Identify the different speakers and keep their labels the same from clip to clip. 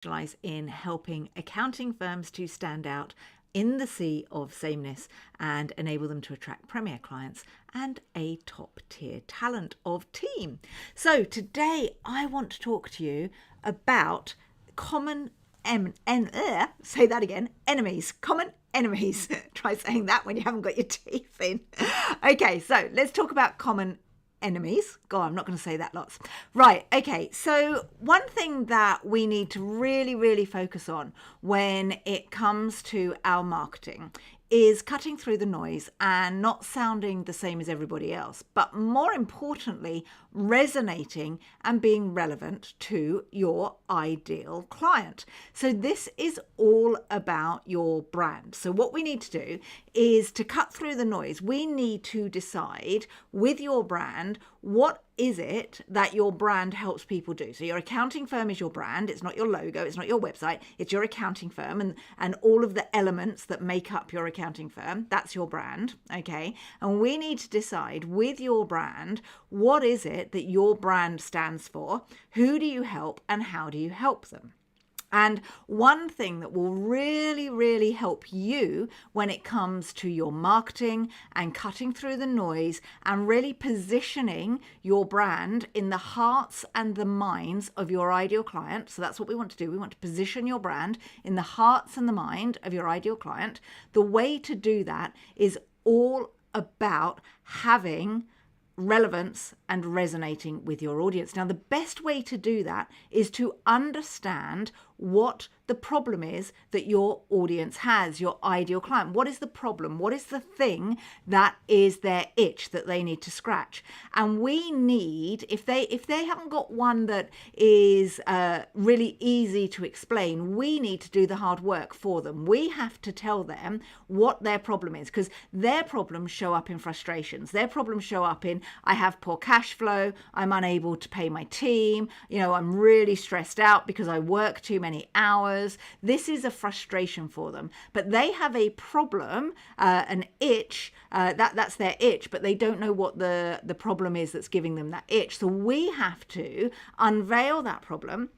Speaker 1: specialize in helping accounting firms to stand out in the sea of sameness and enable them to attract premier clients and a top tier talent of team. So today I want to talk to you about common say that again, enemies, common enemies. Try saying that when you haven't got your teeth in. Okay, so let's talk about common enemies. God, I'm not going to say that lots. Right, okay, so one thing that we need to really focus on when it comes to our marketing is cutting through the noise and not sounding the same as everybody else, but more importantly, resonating and being relevant to your ideal client. So this is all about your brand. So what we need to do is to cut through the noise. We need to decide with your brand, what is it that your brand helps people do? So your accounting firm is your brand. It's not your logo. It's not your website. It's your accounting firm and all of the elements that make up your accounting firm. That's your brand. Okay. And we need to decide with your brand, what is it that your brand stands for? Who do you help and how do you help them? And one thing that will really help you when it comes to your marketing and cutting through the noise and really positioning your brand in the hearts and the minds of your ideal client. So that's what we want to do. We want to position your brand in the hearts and the mind of your ideal client. The way to do that is all about having relevance and resonating with your audience. Now, the best way to do that is to understand what the problem is that your audience has, your ideal client. What is the problem? What is the thing that is their itch that they need to scratch? And we need, if they haven't got one that is really easy to explain, we need to do the hard work for them. We have to tell them what their problem is, because their problems show up in frustrations. Their problems show up in, I have poor cash flow, I'm unable to pay my team, I'm really stressed out because I work too many hours. This is a frustration for them, but they have a problem, an itch, that's their itch, but they don't know what the problem is that's giving them that itch. So we have to unveil that problem,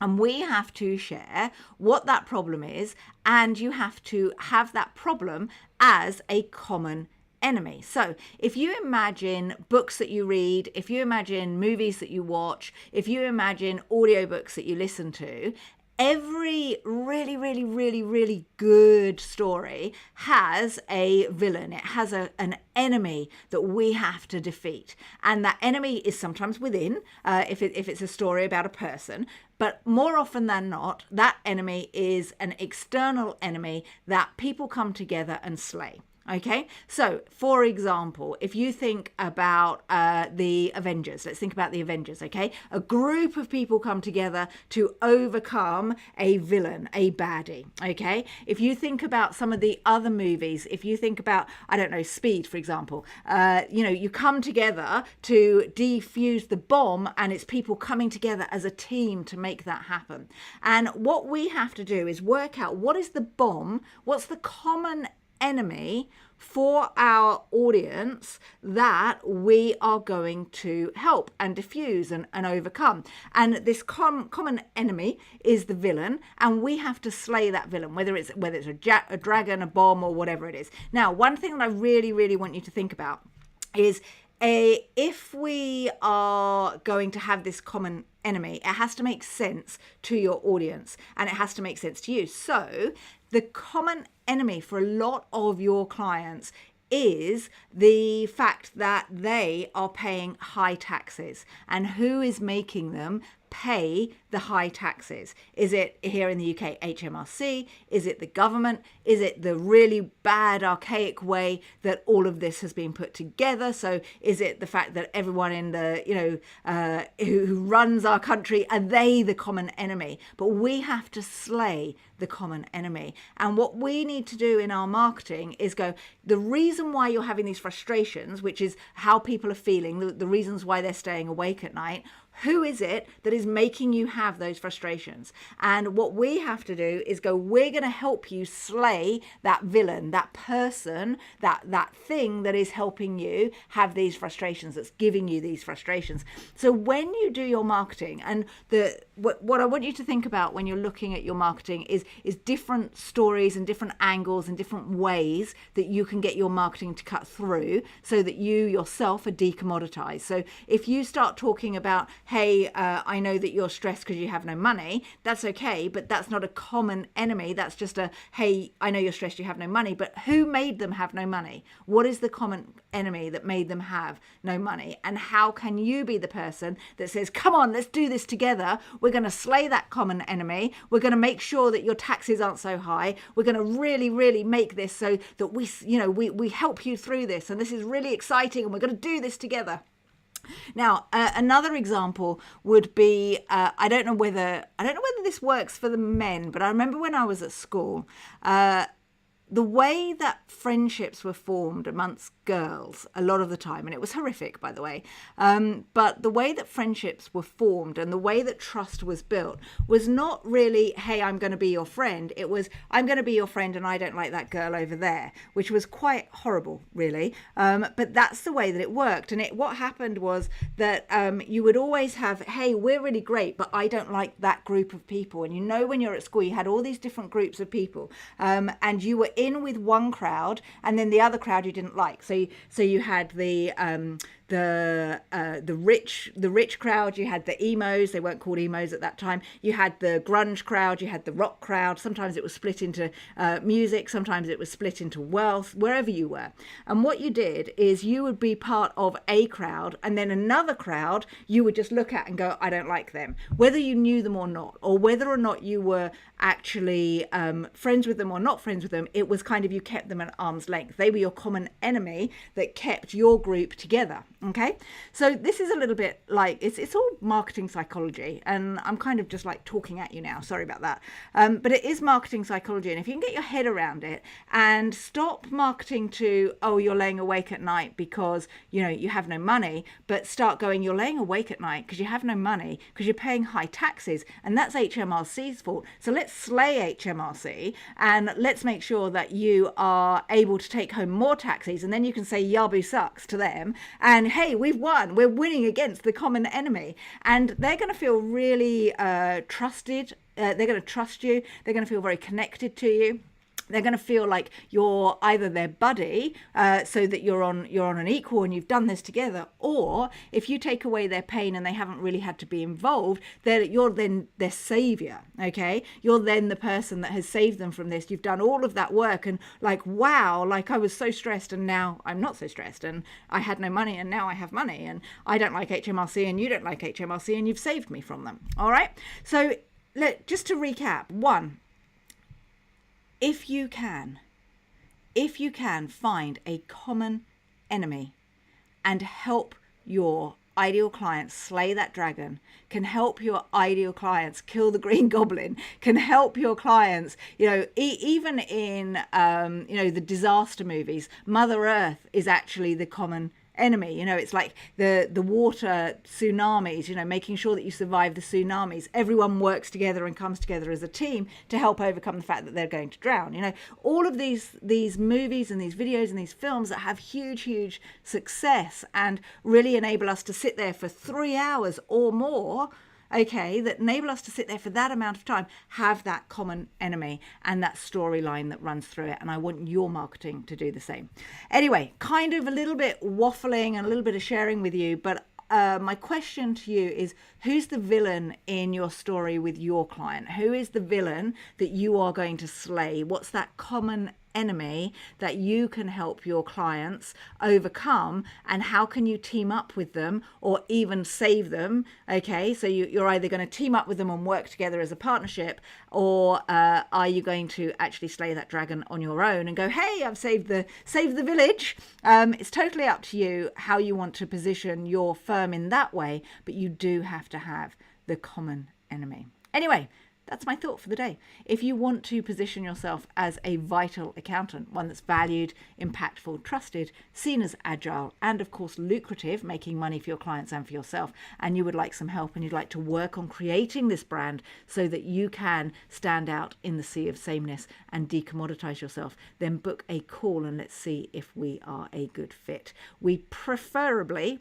Speaker 1: and we have to share what that problem is, and you have to have that problem as a common enemy. So if you imagine books that you read, if you imagine movies that you watch, if you imagine audiobooks that you listen to, every really good story has a villain. It has an enemy that we have to defeat. And that enemy is sometimes within, if it's a story about a person. But more often than not, that enemy is an external enemy that people come together and slay. Okay, so for example, if you think about the Avengers, let's think about the Avengers, okay? A group of people come together to overcome a villain, a baddie, okay? If you think about some of the other movies, if you think about, I don't know, Speed, for example, you come together to defuse the bomb, and it's people coming together as a team to make that happen. And what we have to do is work out what is the bomb, what's the common enemy for our audience that we are going to help and diffuse and overcome. And this common enemy is the villain, and we have to slay that villain, whether it's a dragon, a bomb, or whatever it is. Now, one thing that I really want you to think about is if we are going to have this common enemy, it has to make sense to your audience, and it has to make sense to you. So the common enemy for a lot of your clients is the fact that they are paying high taxes. And who is making them pay the high taxes? Is it here in the UK, HMRC? Is it the government? Is it the really bad, archaic way that all of this has been put together? So is it the fact that everyone in the, who runs our country, are they the common enemy? But we have to slay the common enemy. And what we need to do in our marketing is go, the reason why you're having these frustrations, which is how people are feeling, the reasons why they're staying awake at night, Who is it that is making you have those frustrations? And what we have to do is go, we're going to help you slay that villain, that person, that thing that is helping you have these frustrations, that's giving you these frustrations. So when you do your marketing, and what I want you to think about when you're looking at your marketing is different stories and different angles and different ways that you can get your marketing to cut through so that you yourself are de-commoditized. So if you start talking about, hey, I know that you're stressed because you have no money, that's okay, but that's not a common enemy. That's just a, hey, I know you're stressed, you have no money, but who made them have no money? What is the common enemy that made them have no money? And how can you be the person that says, come on, let's do this together. We're going to slay that common enemy. We're going to make sure that your taxes aren't so high. We're going to really, really make this so that we help you through this. And this is really exciting. And we're going to do this together. Now, another example would be, I don't know whether this works for the men, but I remember when I was at school, the way that friendships were formed amongst girls a lot of the time, and it was horrific, by the way, but the way that friendships were formed and the way that trust was built was not really, hey, I'm going to be your friend. It was, I'm going to be your friend and I don't like that girl over there, which was quite horrible, really. But that's the way that it worked. And what happened was that you would always have, hey, we're really great, but I don't like that group of people. And when you're at school, you had all these different groups of people, and you were in with one crowd and then the other crowd you didn't like. So you had the rich crowd, you had the emos, they weren't called emos at that time, you had the grunge crowd, you had the rock crowd. Sometimes it was split into music, sometimes it was split into wealth, wherever you were. And what you did is you would be part of a crowd, and then another crowd you would just look at and go, I don't like them, whether you knew them or not, or whether or not you were actually friends with them or not friends with them. It was kind of, you kept them at arm's length. They were your common enemy that kept your group together. Okay, so this is a little bit like, it's all marketing psychology, and I'm kind of just like talking at you now, sorry about that, but it is marketing psychology. And if you can get your head around it and stop marketing to, oh, you're laying awake at night because you have no money, but start going, you're laying awake at night because you have no money because you're paying high taxes, and that's HMRC's fault. So let's slay HMRC and let's make sure that you are able to take home more taxes, and then you can say Yabu sucks to them, and hey, we've won, we're winning against the common enemy. And they're going to feel really trusted. They're going to trust you. They're going to feel very connected to you. They're going to feel like you're either their buddy, so that you're on an equal and you've done this together, or if you take away their pain and they haven't really had to be involved, you're then their savior. Okay, you're then the person that has saved them from this. You've done all of that work, and like, wow, like I was so stressed and now I'm not so stressed, and I had no money and now I have money, and I don't like HMRC and you don't like HMRC, and you've saved me from them. All right, so just to recap, one, if you can find a common enemy and help your ideal clients slay that dragon, can help your ideal clients kill the green goblin, can help your clients, even in, the disaster movies, Mother Earth is actually the common enemy. It's like the water tsunamis, making sure that you survive the tsunamis. Everyone works together and comes together as a team to help overcome the fact that they're going to drown. All of these movies and these videos and these films that have huge success and really enable us to sit there for 3 hours or more, okay, that enable us to sit there for that amount of time, have that common enemy and that storyline that runs through it. And I want your marketing to do the same. Anyway, kind of a little bit waffling and a little bit of sharing with you, but my question to you is, who's the villain in your story with your client? Who is the villain that you are going to slay? What's that common enemy that you can help your clients overcome, and how can you team up with them or even save them? Okay, so you're either going to team up with them and work together as a partnership, or are you going to actually slay that dragon on your own and go, hey, I've saved the village? It's totally up to you how you want to position your firm in that way, but you do have to have the common enemy. Anyway, that's my thought for the day. If you want to position yourself as a vital accountant, one that's valued, impactful, trusted, seen as agile, and of course lucrative, making money for your clients and for yourself, and you would like some help and you'd like to work on creating this brand so that you can stand out in the sea of sameness and decommoditize yourself, then book a call and let's see if we are a good fit. We preferably,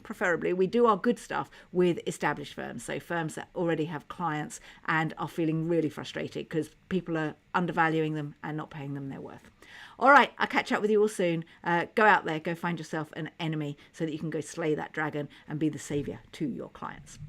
Speaker 1: we do our good stuff with established firms, so firms that already have clients and are feeling really frustrated because people are undervaluing them and not paying them their worth. All right, I'll catch up with you all soon. Go out there, go find yourself an enemy so that you can go slay that dragon and be the savior to your clients.